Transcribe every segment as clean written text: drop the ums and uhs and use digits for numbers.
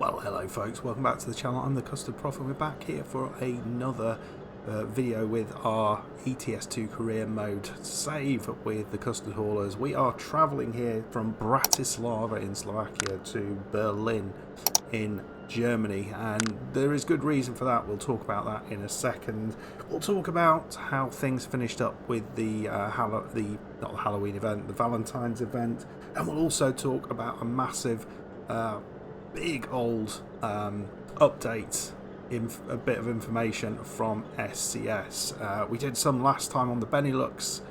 Well, hello folks, welcome back to the channel. I'm the Custard Prophet. We're back here for another video with our ETS2 career mode save with the Custard Haulers. We are travelling here from Bratislava in Slovakia to Berlin in Germany, and there is good reason for that. We'll talk about that in a second. We'll talk about how things finished up with the not the Halloween event, the Valentine's event, and we'll also talk about a massive big old update, a bit of information from SCS. We did some last time on the Benelux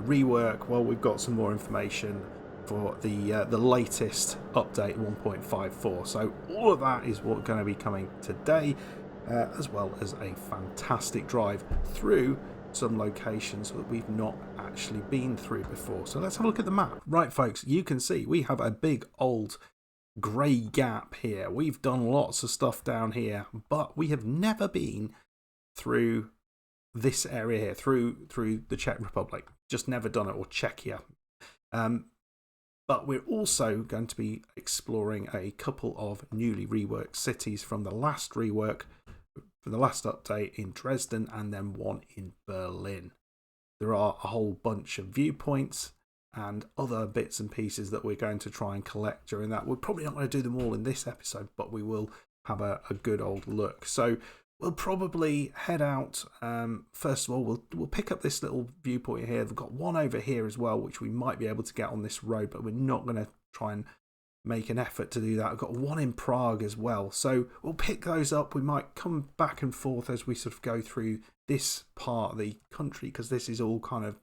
rework. Well, we've got some more information for the latest update 1.54. So all of that is what's going to be coming today, as well as a fantastic drive through some locations that we've not actually been through before. So let's have a look at the map. Right, folks, you can see we have a big old grey gap here. We've done lots of stuff down here, but we have never been through this area here, through the Czech Republic. Just never done it, or Czechia. But we're also going to be exploring a couple of newly reworked cities from the last rework, from the last update in Dresden, and then one in Berlin. There are a whole bunch of viewpoints and other bits and pieces that we're going to try and collect during that. We're probably not going to do them all in this episode, but we will have a good old look. So we'll probably head out. First of all, we'll pick up this little viewpoint here. We've got one over here as well, which we might be able to get on this road, but we're not going to try and make an effort to do that. We've got one in Prague as well. So we'll pick those up. We might come back and forth as we sort of go through this part of the country, because this is all kind of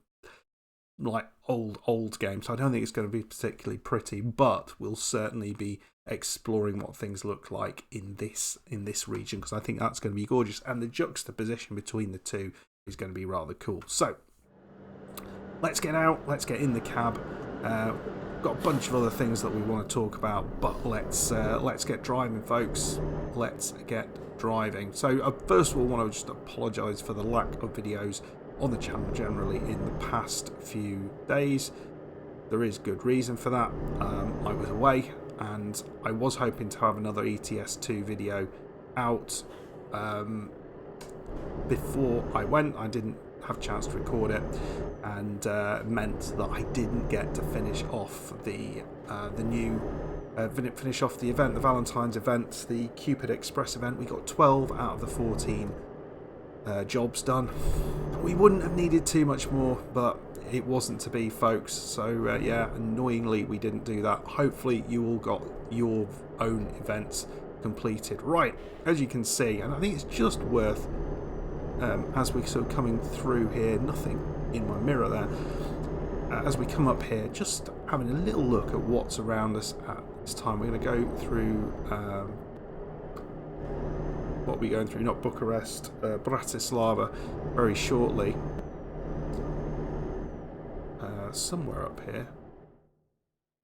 like old games. So I don't think it's going to be particularly pretty, but we'll certainly be exploring what things look like in this region, because I think that's going to be gorgeous, and the juxtaposition between the two is going to be rather cool. So let's get out, let's get in the cab. Got a bunch of other things that we want to talk about, but let's get driving, folks. Let's get driving. So first of all, I want to just apologise for the lack of videos on the channel generally in the past few days. There is good reason for that. I was away, and I was hoping to have another ETS2 video out before I went. I didn't have a chance to record it, and meant that I didn't get to finish off the finish off the event, the Valentine's event, the Cupid Express event. We got 12 out of the 14 jobs done. We wouldn't have needed too much more, but it wasn't to be, folks. So yeah, annoyingly we didn't do that. Hopefully you all got your own events completed. Right, as you can see, and I think it's just worth, as we're sort of coming through here, nothing in my mirror there, as we come up here, just having a little look at what's around us at this time. We're going to go through what we're going through, not Bucharest, Bratislava very shortly. Somewhere up here,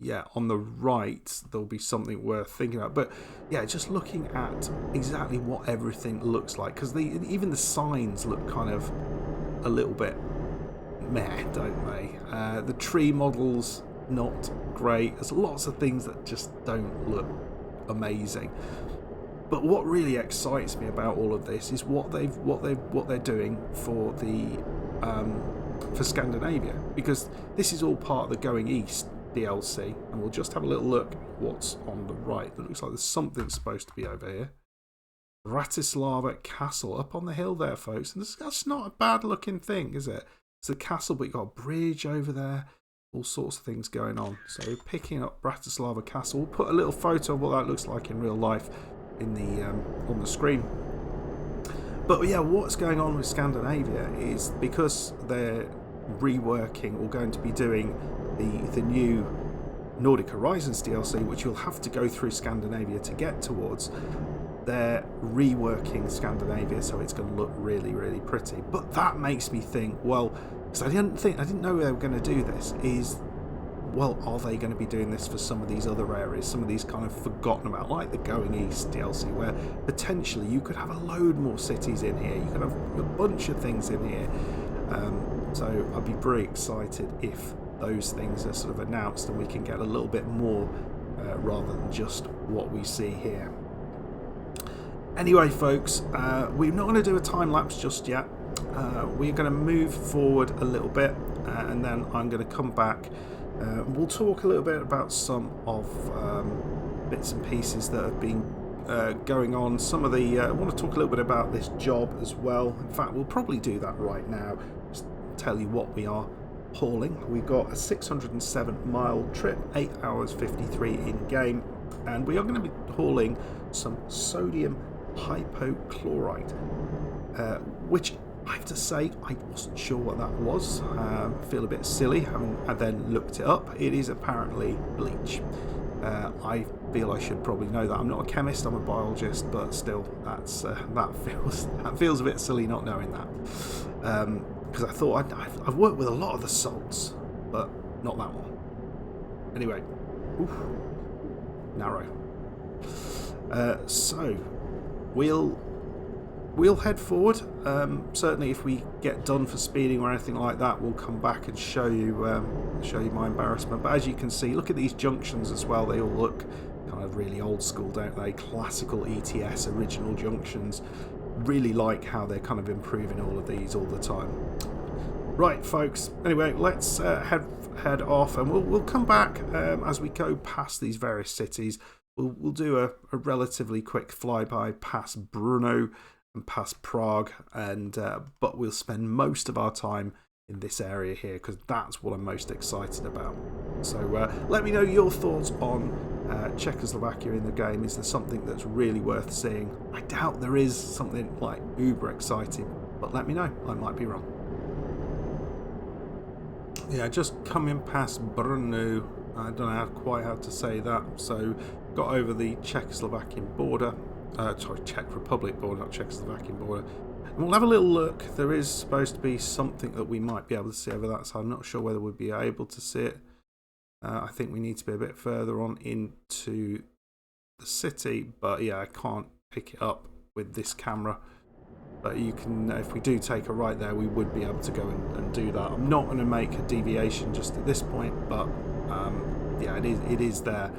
yeah, on the right there'll be something worth thinking about. But yeah, just looking at exactly what everything looks like, because even the signs look kind of a little bit meh, don't they? The tree models, not great. There's lots of things that just don't look amazing. But what really excites me about all of this is what they're doing for the for Scandinavia, because this is all part of the Going East DLC, and we'll just have a little look at what's on the right. It looks like there's something supposed to be over here. Bratislava Castle up on the hill there, folks, and that's not a bad looking thing, is it? It's a castle, but you've got a bridge over there, all sorts of things going on. So picking up Bratislava Castle, we'll put a little photo of what that looks like in real life in the on the screen. But yeah, what's going on with Scandinavia is, because they're reworking, or going to be doing the new Nordic Horizons DLC, which you'll have to go through Scandinavia to get towards. They're reworking Scandinavia, so it's going to look really, really pretty. But that makes me think, well, because I didn't know they were going to do this, is, well, are they going to be doing this for some of these other areas, some of these kind of forgotten about, like the Going East DLC, where potentially you could have a load more cities in here, you could have a bunch of things in here. So I'd be very excited if those things are sort of announced and we can get a little bit more rather than just what we see here. Anyway, folks, we're not going to do a time lapse just yet. We're going to move forward a little bit, and then I'm going to come back. We'll talk a little bit about some of bits and pieces that have been going on. Some of the I want to talk a little bit about this job as well. In fact, we'll probably do that right now. Just tell you what we are hauling. We've got a 607-mile trip, 8 hours 53 in game, and we are going to be hauling some sodium hypochlorite, which I have to say I wasn't sure what that was. I feel a bit silly having then looked it up. It is apparently bleach. I feel I should probably know that. I'm not a chemist, I'm a biologist, but still, that's that feels a bit silly not knowing that. Because I thought I've worked with a lot of the salts, but not that one. Anyway, narrow. So we'll head forward. Certainly, if we get done for speeding or anything like that, we'll come back and show you my embarrassment. But as you can see, look at these junctions as well. They all look kind of really old school, don't they? Classical ETS original junctions. Really like how they're kind of improving all of these all the time. Right, folks. Anyway, let's head off, and we'll come back as we go past these various cities. We'll do a relatively quick flyby past Brno and past Prague, and but we'll spend most of our time in this area here because that's what I'm most excited about. So let me know your thoughts on Czechoslovakia in the game. Is there something that's really worth seeing? I doubt there is something like uber exciting, but let me know. I might be wrong. Yeah, just coming past Brno. I don't know quite how to say that. So got over the Czechoslovakian border. Czech Republic border, not Czechoslovakian border. And we'll have a little look. There is supposed to be something that we might be able to see over that, so I'm not sure whether we'll be able to see it. I think we need to be a bit further on into the city, but yeah, I can't pick it up with this camera. But you can, if we do take a right there, we would be able to go and do that. I'm not going to make a deviation just at this point, but yeah, it is there.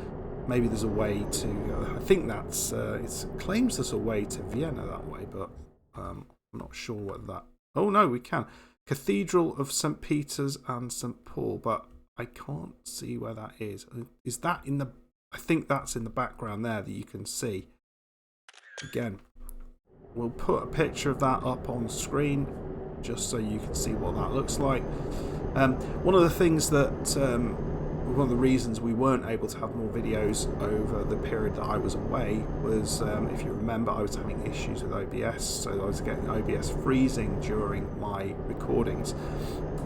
Maybe there's a way to. I think that's. It claims there's a way to Vienna that way, but I'm not sure what that. Oh no, we can. Cathedral of St. Peter's and St. Paul, but I can't see where that is. Is that in the? I think that's in the background there that you can see. Again, we'll put a picture of that up on screen just so you can see what that looks like. One of the things that. One of the reasons we weren't able to have more videos over the period that I was away was, if you remember, I was having issues with OBS, so I was getting OBS freezing during my recordings,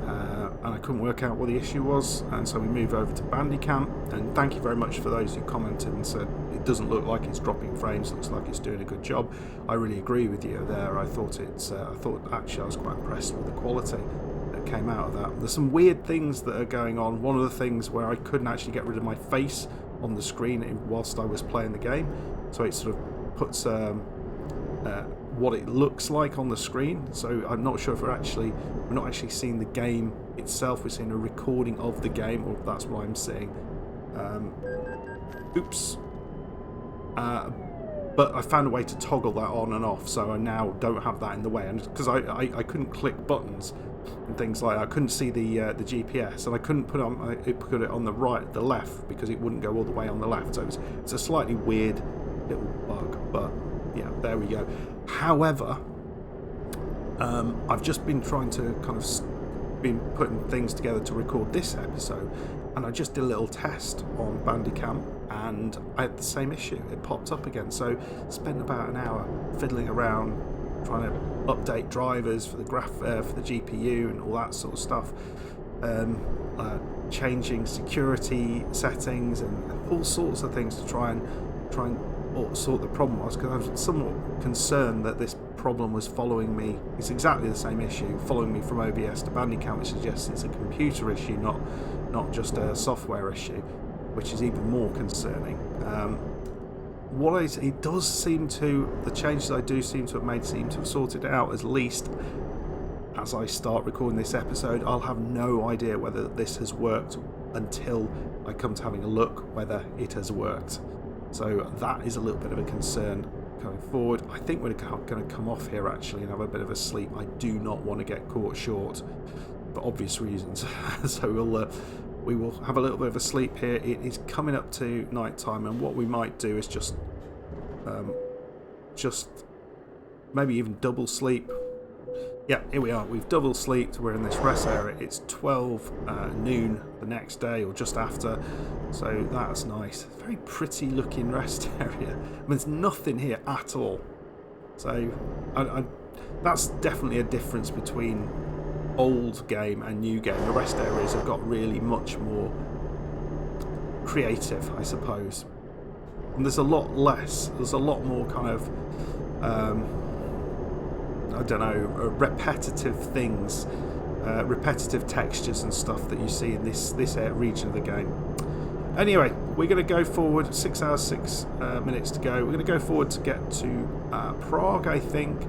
and I couldn't work out what the issue was, and so we moved over to Bandicam. And thank you very much for those who commented and said it doesn't look like it's dropping frames, looks like it's doing a good job. I really agree with you there. I thought actually I was quite impressed with the quality came out of that. There's some weird things that are going on. One of the things where I couldn't actually get rid of my face on the screen whilst I was playing the game, so it sort of puts what it looks like on the screen. So I'm not sure if we're not actually seeing the game itself. We're seeing a recording of the game, or that's what I'm seeing. Oops. But I found a way to toggle that on and off, so I now don't have that in the way. And because I couldn't click buttons and things like that, I couldn't see the GPS, and I couldn't put it on the left, because it wouldn't go all the way on the left. So it's a slightly weird little bug, but yeah, there we go. However, I've just been trying to been putting things together to record this episode, and I just did a little test on Bandicam, and I had the same issue. It popped up again, so spent about an hour fiddling around trying to update drivers for the for the GPU and all that sort of stuff, changing security settings and all sorts of things to try and sort the problem was, because I was somewhat concerned that this problem was following me. It's exactly the same issue following me from OBS to Bandicam, which suggests it's a computer issue, not just a software issue, which is even more concerning. It does seem to, the changes I do seem to have made seem to have sorted it out. At least as I start recording this episode, I'll have no idea whether this has worked until I come to having a look whether it has worked. So that is a little bit of a concern. going forward. I think we're going to come off here actually and have a bit of a sleep. I do not want to get caught short for obvious reasons. So we will have a little bit of a sleep here. It is coming up to night time, and what we might do is just maybe even double sleep. Yeah, here we are. We've double sleeped. We're in this rest area. It's 12 noon the next day, or just after. So that's nice. Very pretty looking rest area. I mean, there's nothing here at all. So that's definitely a difference between old game and new game. The rest areas have got really much more creative, I suppose. And there's a lot less. There's a lot more kind of I don't know, repetitive things, repetitive textures and stuff that you see in this region of the game. Anyway, we're going to go forward. 6 hours 6 minutes to go. We're going to go forward to get to Prague, I think,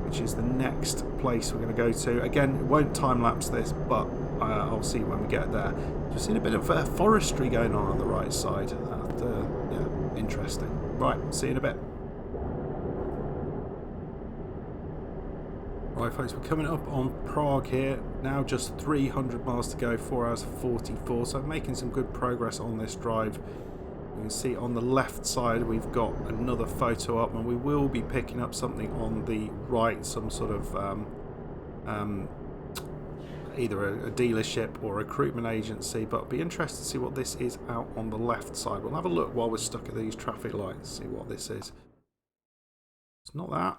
which is the next place we're going to go to. Again, it won't time lapse this, but I'll see when we get there. We've seen a bit of forestry going on the right side. Yeah, interesting. Right, see you in a bit. Right folks, we're coming up on Prague here, now just 300 miles to go, 4 hours 44, so making some good progress on this drive. You can see on the left side we've got another photo up, and we will be picking up something on the right, some sort of either a dealership or a recruitment agency, but I'll be interested to see what this is out on the left side. We'll have a look while we're stuck at these traffic lights, see what this is. It's not that.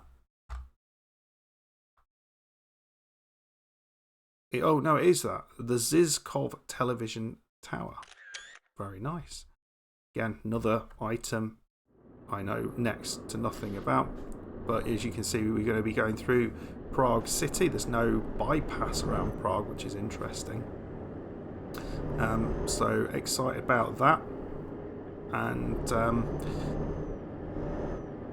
Oh no, it is that. The Zizkov television tower. Very nice. Again, another item I know next to nothing about. But as you can see, we're going to be going through Prague city. There's no bypass around Prague, which is interesting. So excited about that. And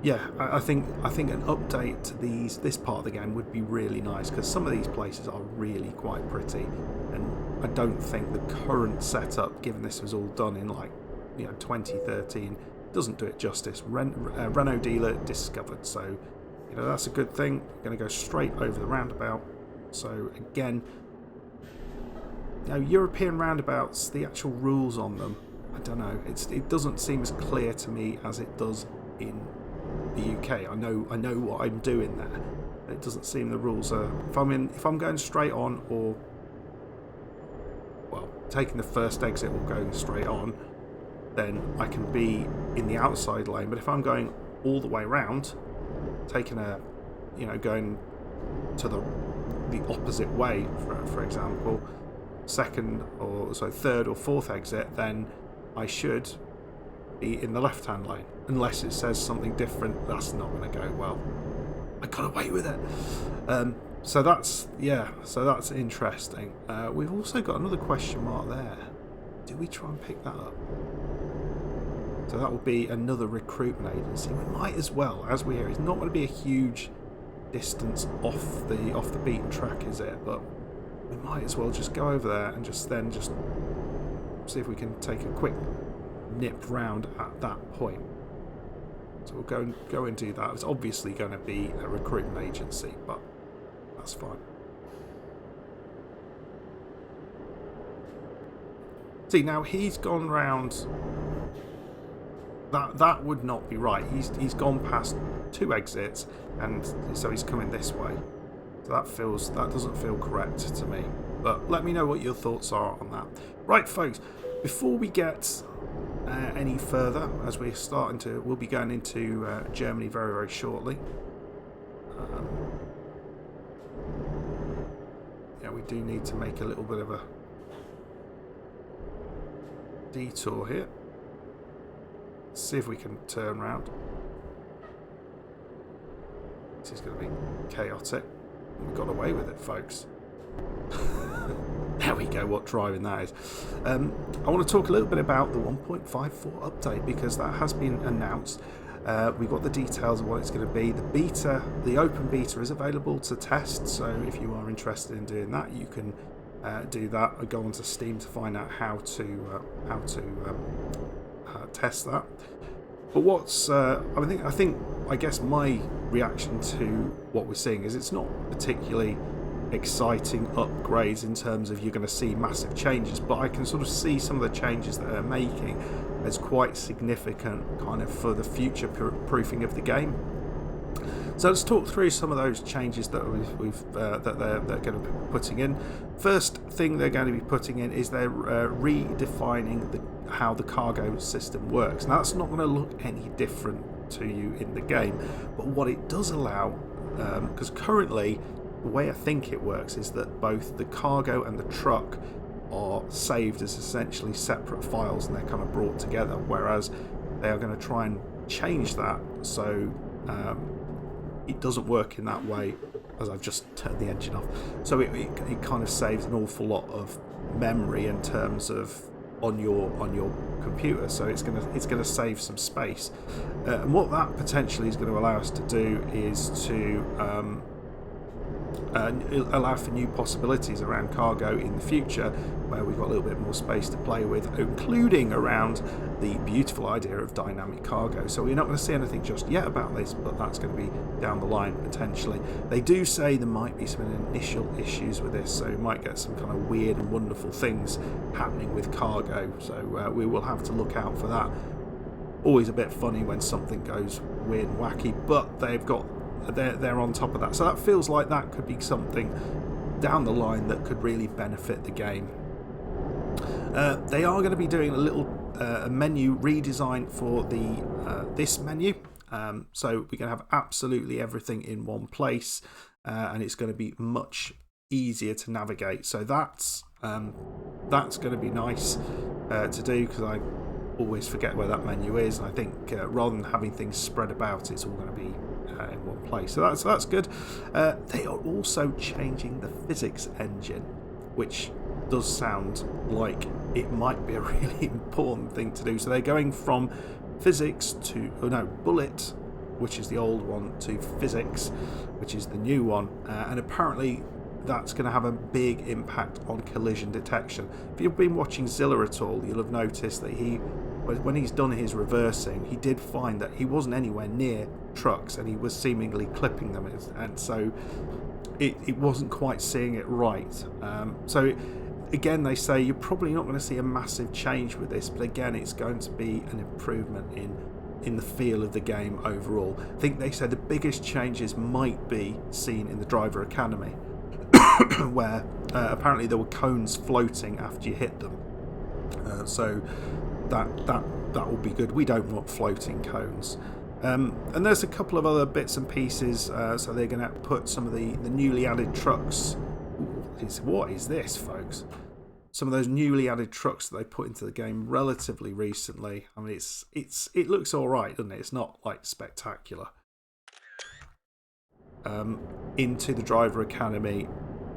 yeah, I think an update to this part of the game would be really nice, because some of these places are really quite pretty, and I don't think the current setup, given this was all done in 2013, doesn't do it justice. Renault dealer discovered, so that's a good thing. We're going to go straight over the roundabout. So again, European roundabouts, the actual rules on them, I don't know. It doesn't seem as clear to me as it does in the UK. I know what I'm doing there. It doesn't seem the rules are. If I'm going straight on, or taking the first exit or going straight on, then I can be in the outside lane. But if I'm going all the way around, taking going to the opposite way, for example, third or fourth exit, then I should be in the left-hand lane, unless it says something different. That's not going to go well. I got away with it. So that's interesting. We've also got another question mark there. Do we try and pick that up? So that will be another recruitment agency. We might as well, as we're here. It's not going to be a huge distance off the beaten track, is it? But we might as well just go over there and just see if we can take a quick nip round at that point. So we'll go and do that. It's obviously going to be a recruitment agency, but that's fine. See, now he's gone round. That would not be right. He's gone past 2 exits, and so he's coming this way. So that doesn't feel correct to me. But let me know what your thoughts are on that. Right, folks. Before we get any further, as we'll be going into Germany very, very shortly. Yeah, we do need to make a little bit of a detour here. See if we can turn round. This is going to be chaotic. We got away with it, folks. There we go, what driving that is. I want to talk a little bit about the 1.54 update, because that has been announced. We've got the details of what it's going to be. The open beta is available to test, so if you are interested in doing that, you can do that. Or go onto Steam to find out how to test that. But what's I guess my reaction to what we're seeing is it's not particularly exciting upgrades in terms of you're going to see massive changes, but I can sort of see some of the changes that they're making as quite significant kind of for the future proofing of the game. So let's talk through some of those changes that they're going to be putting in. First thing they're going to be putting in is they're redefining how the cargo system works. Now that's not going to look any different to you in the game, but what it does allow, because currently the way I think it works is that both the cargo and the truck are saved as essentially separate files and they're kind of brought together, whereas they are going to try and change that so it doesn't work in that way, as I've just turned the engine off. So it kind of saves an awful lot of memory in terms of on your computer, so it's gonna save some space, and what that potentially is going to allow us to do is to allow for new possibilities around cargo in the future, where we've got a little bit more space to play with, including around the beautiful idea of dynamic cargo. So we're not going to see anything just yet about this, but that's going to be down the line potentially. They do say there might be some initial issues with this, so we might get some kind of weird and wonderful things happening with cargo, so we will have to look out for that. Always a bit funny when something goes weird and wacky, but they're on top of that, so that feels like that could be something down the line that could really benefit the game. They are going to be doing a little menu redesign for this menu, so we're going to have absolutely everything in one place, and it's going to be much easier to navigate. So that's going to be nice to do, because I always forget where that menu is, and I think rather than having things spread about, it's all going to be in one place. So that's good. They are also changing the physics engine, which does sound like it might be a really important thing to do. So they're going from physics to bullet, which is the old one, to physics, which is the new one, and apparently that's going to have a big impact on collision detection. If you've been watching Zilla at all, you'll have noticed that when he's done his reversing, he did find that he wasn't anywhere near trucks and he was seemingly clipping them, and so it wasn't quite seeing it right. So again, they say you're probably not going to see a massive change with this, but again, it's going to be an improvement in the feel of the game overall. I think they said the biggest changes might be seen in the driver academy, where apparently there were cones floating after you hit them. So that will be good. We don't want floating cones. And there's a couple of other bits and pieces. So they're going to put some of the newly added trucks. What is this, folks? Some of those newly added trucks that they put into the game relatively recently. I mean, it looks all right, doesn't it? It's not like spectacular. Into the driver academy,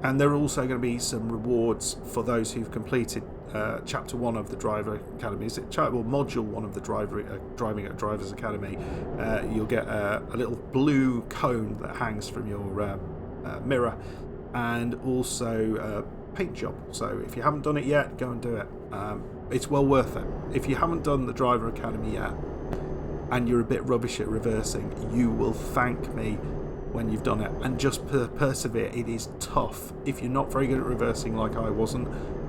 and there are also going to be some rewards for those who've completed chapter 1 of the driver academy. Is it module 1 of the driving at driver's academy? You'll get a little blue cone that hangs from your mirror, and also paint job. So if you haven't done it yet, go and do it. It's well worth it. If you haven't done the driver academy yet and you're a bit rubbish at reversing, you will thank me when you've done it, and just persevere. It is tough. If you're not very good at reversing like I wasn't,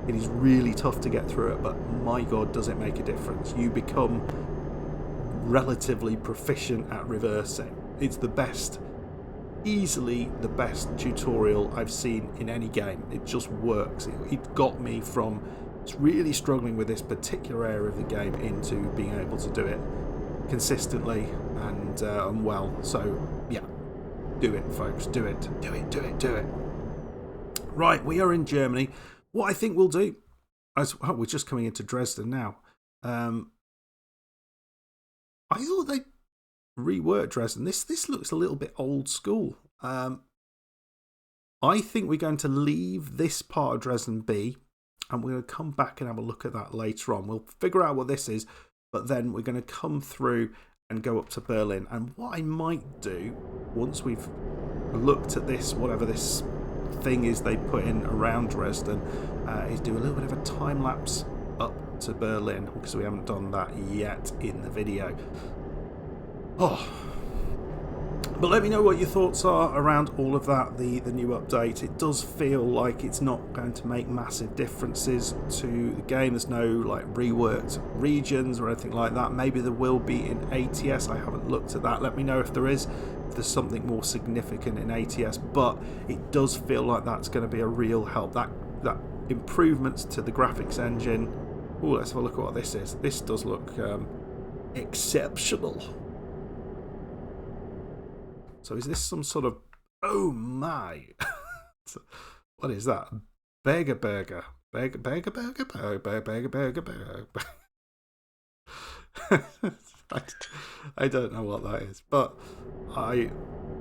it is really tough to get through it, but my god, does it make a difference. You become relatively proficient at reversing. It's the best, easily the best tutorial I've seen in any game. It just works. It got me from really struggling with this particular area of the game into being able to do it consistently and well. So yeah, do it, folks. Do it. Do it. Do it. Do it. Right, we are in Germany. What I think we'll do, we're just coming into Dresden now. I thought they reworked Dresden. This looks a little bit old school. I think we're going to leave this part of Dresden be, and we're going to come back and have a look at that later on. We'll figure out what this is, but then we're going to come through and go up to Berlin. And what I might do, once we've looked at this, whatever this thing is they put in around Dresden, is do a little bit of a time lapse up to Berlin, because we haven't done that yet in the video. Oh, but let me know what your thoughts are around all of that, the new update. It does feel like it's not going to make massive differences to the game. There's no like reworked regions or anything like that. Maybe there will be in ATS. I haven't looked at that. Let me know if there is, if there's something more significant in ATS. But it does feel like that's going to be a real help. That improvements to the graphics engine. Oh, let's have a look at what this is. This does look exceptional. So is this some sort of... Oh my! What is that? Burger. Burger. I don't know what that is, but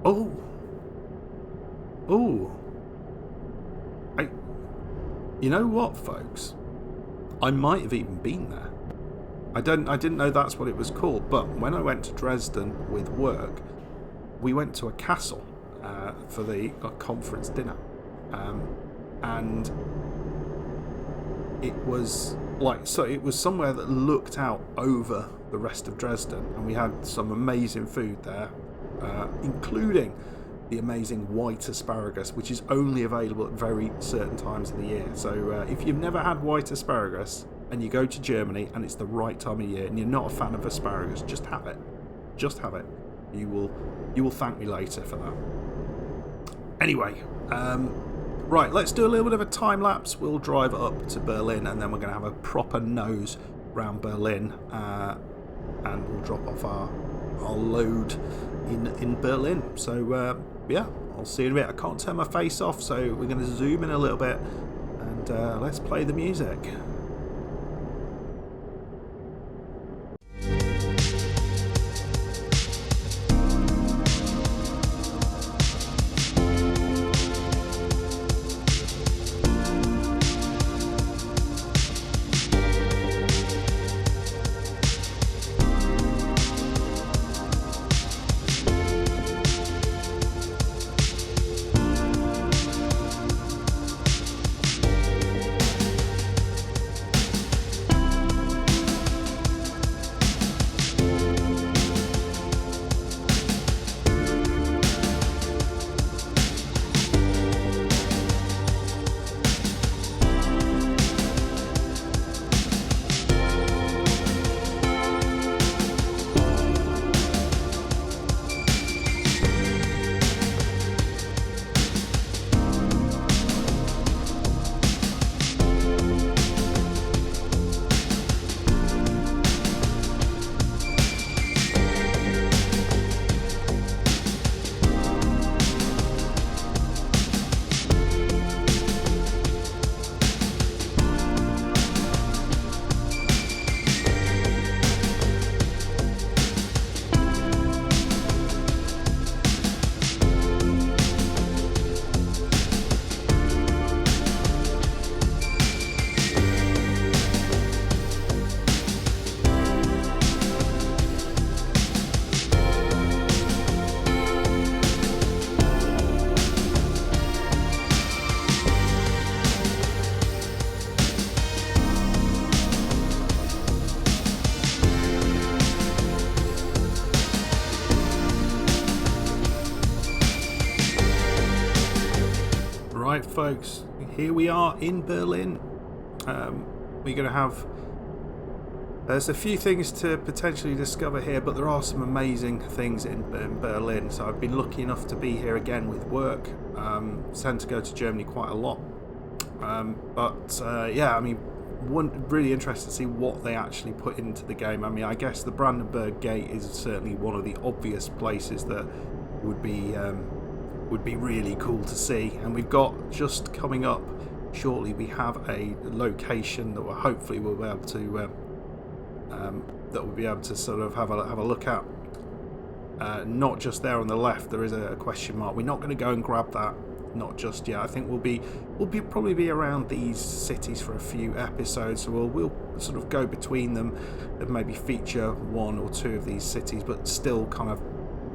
Oh! You know what, folks? I might have even been there. I didn't know that's what it was called, but when I went to Dresden with work, we went to a castle for the conference dinner, and it was it was somewhere that looked out over the rest of Dresden, and we had some amazing food there, including the amazing white asparagus, which is only available at very certain times of the year. So if you've never had white asparagus and you go to Germany and it's the right time of year and you're not a fan of asparagus, just have it. Just have it. You will thank me later for that. Anyway, right, let's do a little bit of a time lapse. We'll drive up to Berlin, and then we're going to have a proper nose round Berlin, and we'll drop off our load in Berlin. So yeah, I'll see you in a bit. I can't turn my face off, so we're going to zoom in a little bit, and let's play the music. Right, folks, here we are in Berlin. We're going to have... There's a few things to potentially discover here, but there are some amazing things in Berlin. So I've been lucky enough to be here again with work. Tend to go to Germany quite a lot. Yeah, I mean, really interested to see what they actually put into the game. I mean, I guess the Brandenburg Gate is certainly one of the obvious places that would be really cool to see. And we've got, just coming up shortly, we have a location that hopefully we'll be able to sort of have a look at. Not just there on the left, there is a question mark. We're not going to go and grab that, not just yet. I think we'll probably be around these cities for a few episodes, so we'll sort of go between them and maybe feature one or two of these cities, but still kind of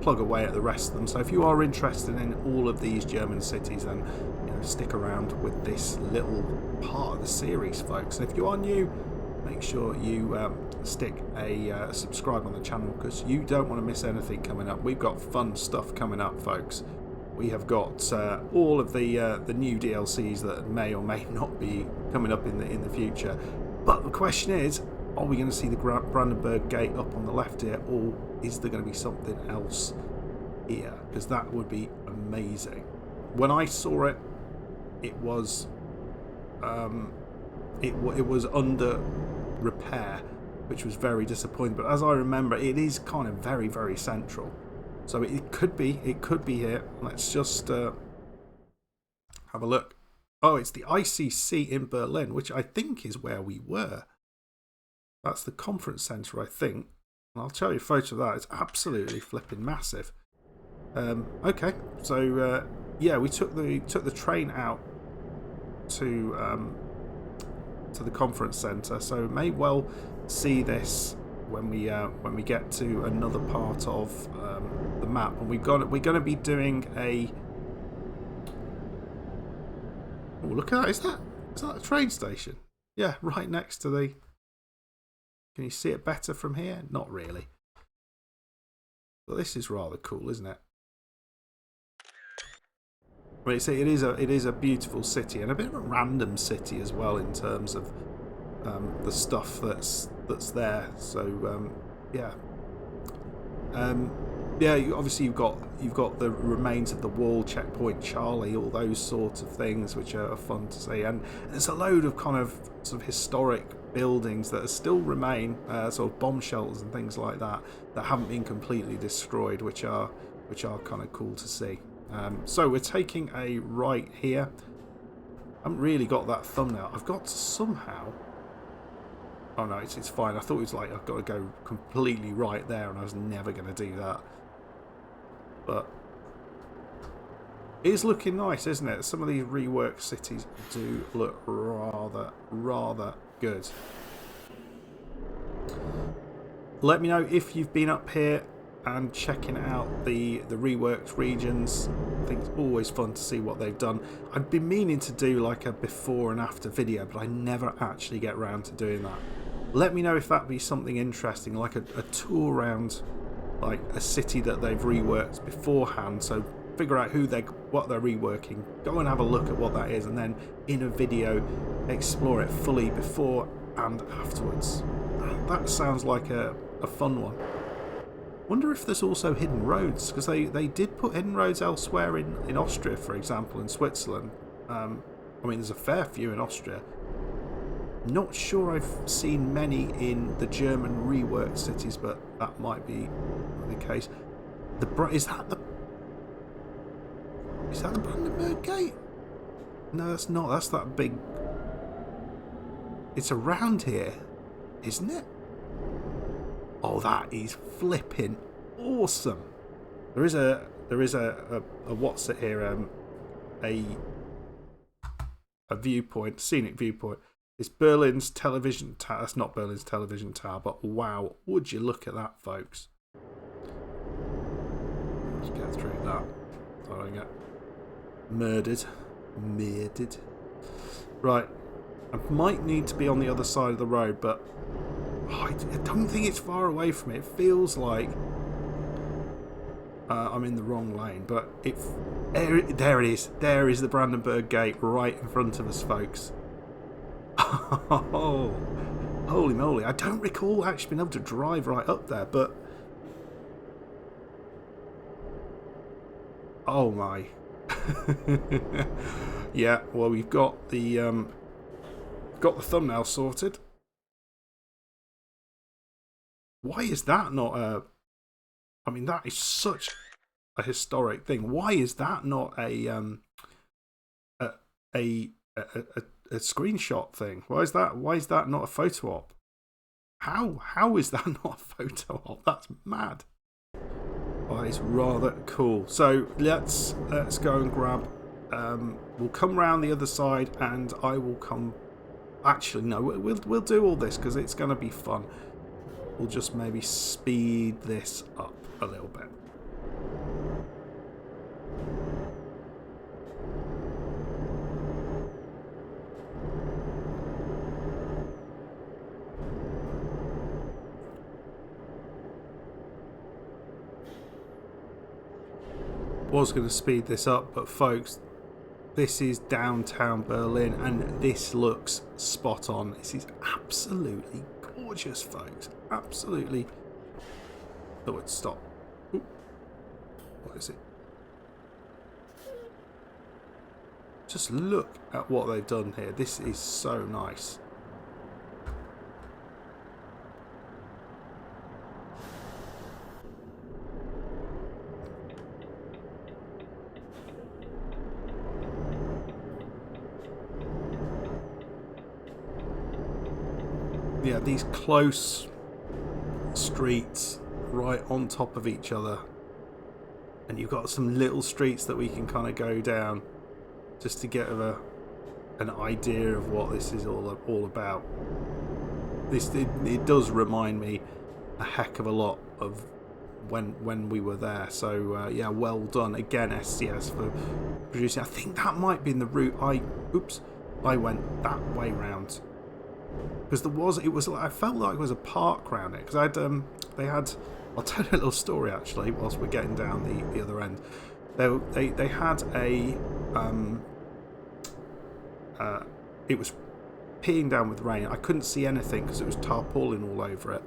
plug away at the rest of them. So if you are interested in all of these German cities, then stick around with this little part of the series, folks. And if you are new, make sure you stick a subscribe on the channel, because you don't want to miss anything coming up. We've got fun stuff coming up, folks. We have got all of the new DLCs that may or may not be coming up in the future. But the question is, are we going to see the Brandenburg Gate up on the left here, or is there going to be something else here? Because that would be amazing. When I saw it, it was it was under repair, which was very disappointing. But as I remember, it is kind of very, very central. So it could be here. Let's just have a look. Oh, it's the ICC in Berlin, which I think is where we were. That's the conference centre, I think. And I'll show you a photo of that. It's absolutely flipping massive. Okay, so yeah, we took the train out to the conference centre. So may well see this when we get to another part of the map, and we're going to be doing a. Oh, look at that! Is that a train station? Yeah, right next to the. Can you see it better from here? Not really. But this is rather cool, isn't it? I mean, it is a beautiful city, and a bit of a random city as well in terms of the stuff that's there. So yeah, yeah. Obviously, you've got the remains of the wall, checkpoint Charlie, all those sorts of things, which are fun to see. And there's a load of kind of sort of historic buildings that still remain, sort of bomb shelters and things like that haven't been completely destroyed, which are kind of cool to see. So we're taking a right here. I haven't really got that thumbnail. I've got to somehow. Oh no, it's fine. I thought it was like I've got to go completely right there, and I was never going to do that. But it is looking nice, isn't it? Some of these reworked cities do look rather good. Let me know if you've been up here and checking out the reworked regions. I think it's always fun to see what they've done. I've been meaning to do like a before and after video, but I never actually get around to doing that. Let me know if that'd be something interesting, like a tour around like a city that they've reworked beforehand. So figure out what they're reworking, go and have a look at what that is, and then in a video explore it fully before and afterwards. That sounds like a fun one. Wonder if there's also hidden roads, because they did put hidden roads elsewhere in Austria, for example, in Switzerland. I mean, there's a fair few in Austria. Not sure I've seen many in the German reworked cities, but that might be the case. Is that the Brandenburg Gate? No, that's not. That's that big. It's around here, isn't it? Oh, that is flipping awesome. There is a what's it here? A viewpoint, scenic viewpoint. It's Berlin's television tower. That's not Berlin's television tower, but wow, would you look at that, folks? Let's get through that. I don't get murdered. Right, I might need to be on the other side of the road, but I don't think it's far away from it. It feels like I'm in the wrong lane, but there it is. There is the Brandenburg Gate right in front of us, folks. Oh, holy moly. I don't recall actually being able to drive right up there, but oh my. Yeah, well, we've got the thumbnail sorted. Why is that not a... I mean, that is such a historic thing. Why is that not a screenshot thing? Why is that not a photo op? How is that not a photo op? That's mad. Oh, it's rather cool. So let's go and grab. We'll come round the other side, and I will come. Actually, no, we'll do all this because it's going to be fun. We'll just maybe speed this up a little bit. Was going to speed this up, but folks, this is downtown Berlin, and this looks spot on. This is absolutely gorgeous, folks. Absolutely. Oh, it's stop. Ooh. What is it? Just look at what they've done here. This is so nice. Yeah, these close streets right on top of each other, and you've got some little streets that we can kind of go down just to get an idea of what this is all about. It does remind me a heck of a lot of when we were there. So yeah, well done again, SCS, for producing. I think that might be in the route I went that way round. Because I felt like it was a park around it. Because I'll tell you a little story actually. Whilst we're getting down the other end, they had a it was peeing down with rain. I couldn't see anything because it was tarpaulin all over it,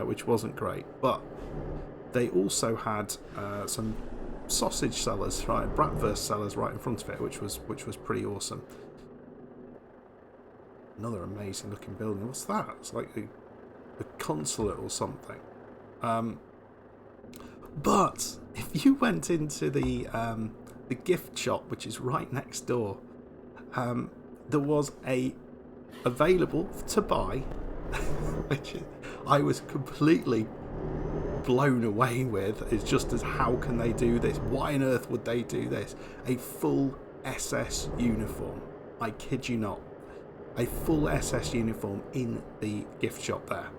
which wasn't great. But they also had some sausage sellers, right, bratwurst sellers right in front of it, which was pretty awesome. Another amazing looking building. What's that? It's like the consulate or something. But if you went into the gift shop, which is right next door, there was a available to buy, which I was completely blown away with. It's just as how can they do this? Why on earth would they do this? A full SS uniform. I kid you not. A full SS uniform in the gift shop there.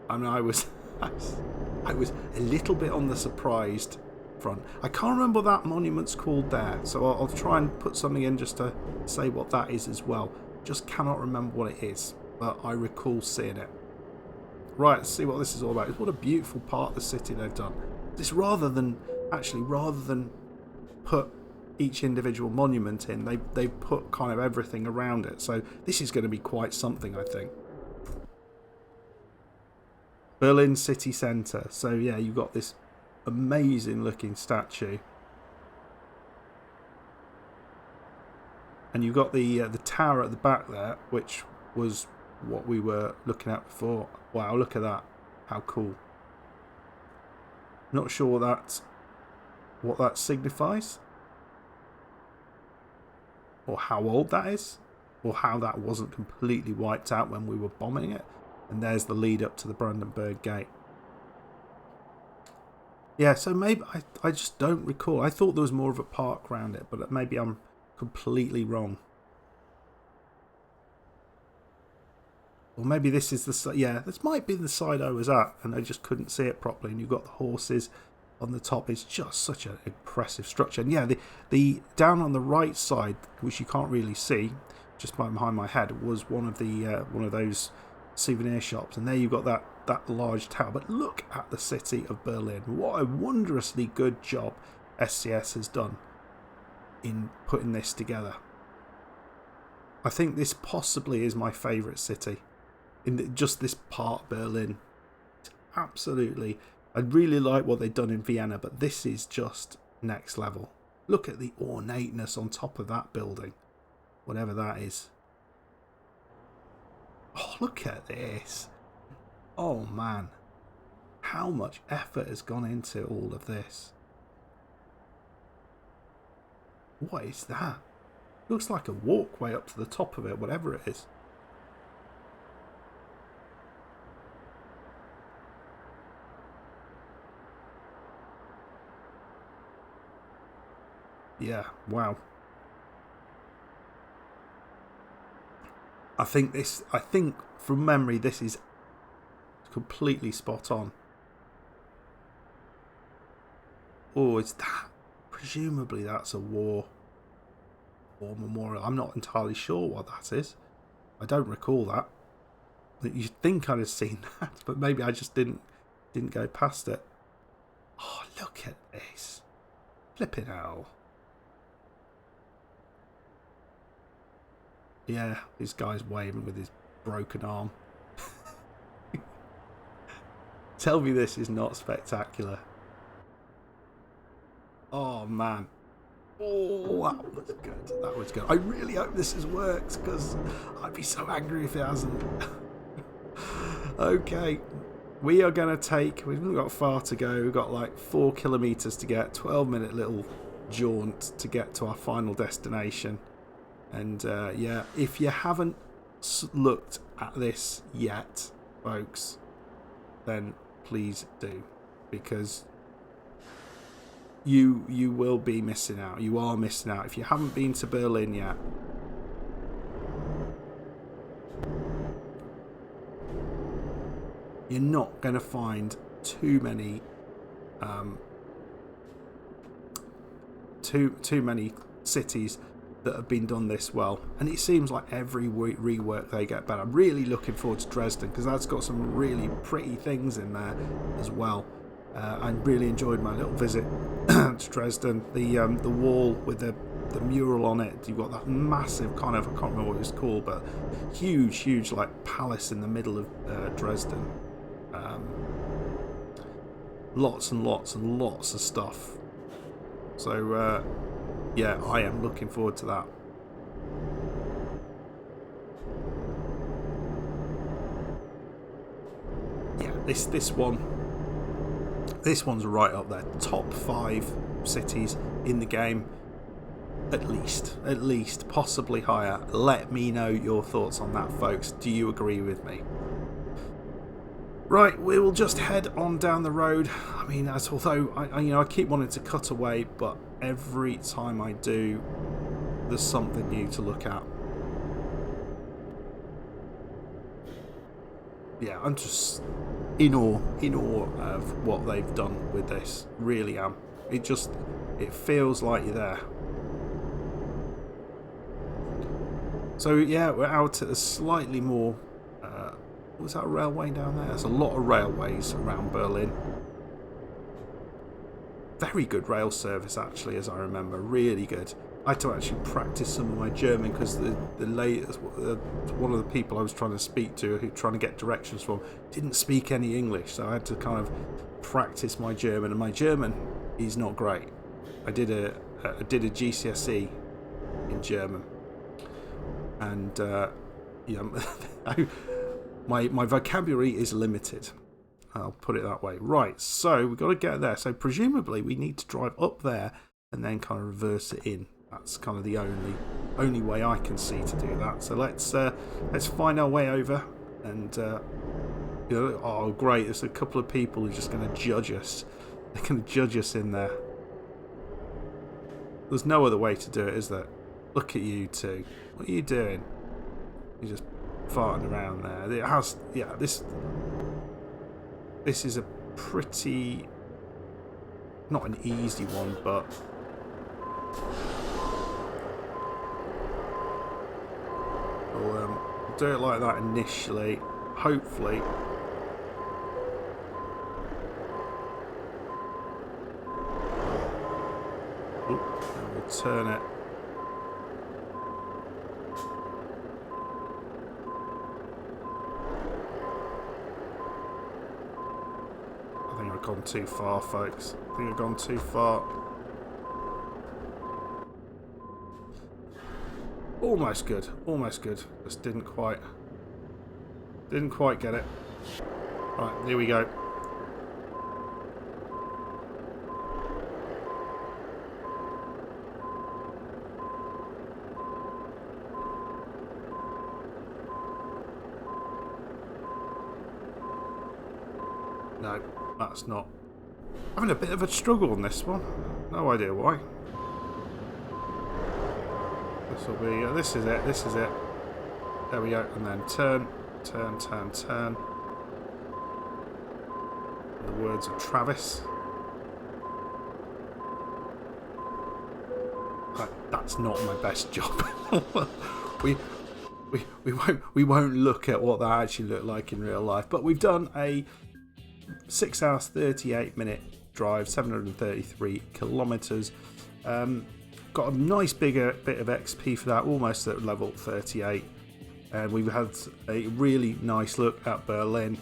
I mean, I was a little bit on the surprised front. I can't remember what that monument's called there, so I'll try and put something in just to say what that is as well. Just cannot remember what it is, but I recall seeing it. Right, let's see what this is all about. What a beautiful part of the city they've done. This rather than put each individual monument in, they put kind of everything around it. So this is going to be quite something, I think. Berlin city centre. So yeah, you've got this amazing looking statue, and you've got the tower at the back there, which was what we were looking at before. Wow, look at that! How cool! Not sure what that signifies, or how old that is, or how that wasn't completely wiped out when we were bombing it. And there's the lead up to the Brandenburg Gate. Yeah, so maybe I just don't recall. I thought there was more of a park around it, but maybe I'm completely wrong. Or maybe this is this might be the side I was at, and I just couldn't see it properly. And you've got the horses on the top. It's just such an impressive structure. And yeah, the down on the right side, which you can't really see, just behind my head, was one of those souvenir shops, and there you've got that large tower. But look at the city of Berlin. What a wondrously good job SCS has done in putting this together. I think this possibly is my favourite city in just this part of Berlin. It's absolutely, I really like what they've done in Vienna, but this is just next level. Look at the ornateness on top of that building, whatever that is. Oh, look at this. Oh, man. How much effort has gone into all of this? What is that? Looks like a walkway up to the top of it, whatever it is. Yeah, wow. I think from memory this is completely spot on. Oh, is that? Presumably that's a war memorial. I'm not entirely sure what that is. I don't recall that. You'd think I'd have seen that, but maybe I just didn't go past it. Oh, look at this. Flipping hell. Yeah, this guy's waving with his broken arm. Tell me this is not spectacular. Oh, man. Oh, that was good. That was good. I really hope this has worked, because I'd be so angry if it hasn't. Okay. We are going to take... We've not got far to go. We've got like 4 kilometres to get. 12-minute little jaunt to get to our final destination. And, yeah, if you haven't looked at this yet, folks, then please do. Because... You will be missing out. You are missing out. If you haven't been to Berlin yet, you're not going to find too many too many cities that have been done this well. And it seems like every rework they get better. I'm really looking forward to Dresden, because that's got some really pretty things in there as well. I really enjoyed my little visit to Dresden. The wall with the mural on it. You've got that massive kind of, I can't remember what it was called, but huge like palace in the middle of Dresden. Lots and lots and lots of stuff. So yeah, I am looking forward to that. Yeah, this one's right up there. Top 5 cities in the game, at least, possibly higher. Let me know your thoughts on that, folks. Do you agree with me? Right, we will just head on down the road. I mean, although I keep wanting to cut away, but every time I do, there's something new to look at. Yeah, I'm just in awe of what they've done with this. Really am. It feels like you're there. So yeah, we're out at a slightly more... was that a railway down there? There's a lot of railways around Berlin. Very good rail service, actually, as I remember. Really good. I had to actually practice some of my German, because one of the people I was trying to speak to, trying to get directions from, didn't speak any English, so I had to kind of practice my German, and my German is not great. I did a GCSE in German, and my vocabulary is limited. I'll put it that way. Right, so we've got to get there. So presumably we need to drive up there and then kind of reverse it in. That's kind of the only way I can see to do that. So let's find our way over, and oh great, there's a couple of people who are just going to judge us. They're going to judge us in there. There's no other way to do it, is there? Look at you two. What are you doing? You're just farting around there. It has, yeah. This is a pretty, not an easy one, but. We'll do it like that initially, hopefully. Oop, and we'll turn it. I think I've gone too far, folks. I think I've gone too far. Almost good, almost good. Just didn't quite get it. Right, here we go. No, that's not. Having a bit of a struggle on this one. No idea why. This will be, this is it. There we go, and then turn. In the words of Travis. That's not my best job. we won't look at what that actually looked like in real life, but we've done a 6 hours 38 minute drive, 733 kilometers. Got a nice bigger bit of XP for that, almost at level 38. And we've had a really nice look at Berlin,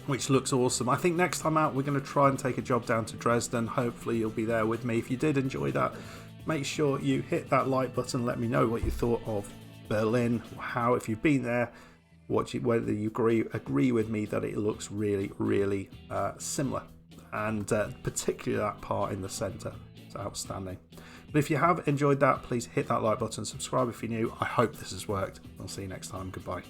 which looks awesome. I think next time out we're going to try and take a job down to Dresden. Hopefully you'll be there with me. If you did enjoy that, make sure you hit that like button. Let me know what you thought of Berlin, how, if you've been there, whether you agree with me that it looks really, really similar, and particularly that part in the centre. It's outstanding. But if you have enjoyed that, please hit that like button, subscribe if you're new. I hope this has worked. I'll see you next time. Goodbye.